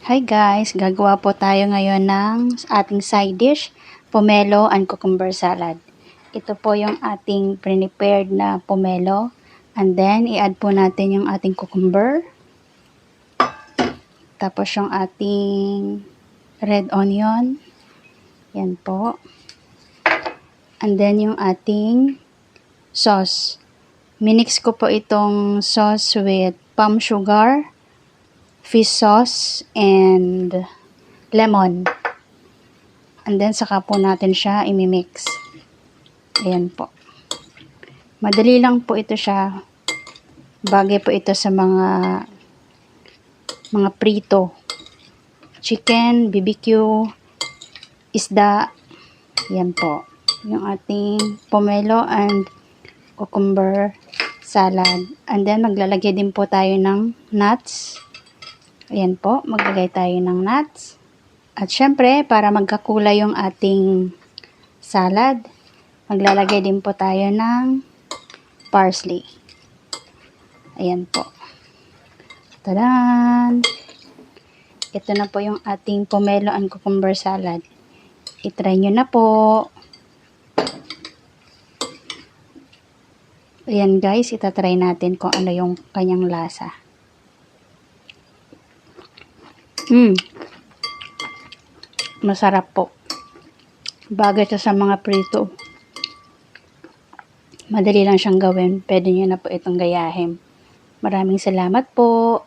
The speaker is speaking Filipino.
Hi guys, gagawa po tayo ngayon ng ating side dish, pomelo and cucumber salad. Ito po yung ating pre-prepared na pomelo. And then, i-add po natin yung ating cucumber. Tapos yung ating red onion. Yan po. And then yung ating sauce. Minix ko po itong sauce with palm sugar, fish sauce, and lemon. And then, saka po natin siya imimix. Ayan po. Madali lang po ito siya. Bagay po ito sa mga prito. Chicken, BBQ, isda. Yan po. Yung ating pomelo and cucumber salad. And then, maglalagay din po tayo ng nuts. Ayan po. Maglagay tayo ng nuts. At syempre, para magkakulay yung ating salad, maglalagay din po tayo ng parsley. Ayan po. Tadaan! Ito na po yung ating pomelo and cucumber salad. I-try nyo na po. Ayan guys, itatry natin kung ano yung kanyang lasa. Masarap po. Bagay ito sa mga prito. Madali lang siyang gawin. Pwede nyo na po itong gayahin. Maraming salamat po.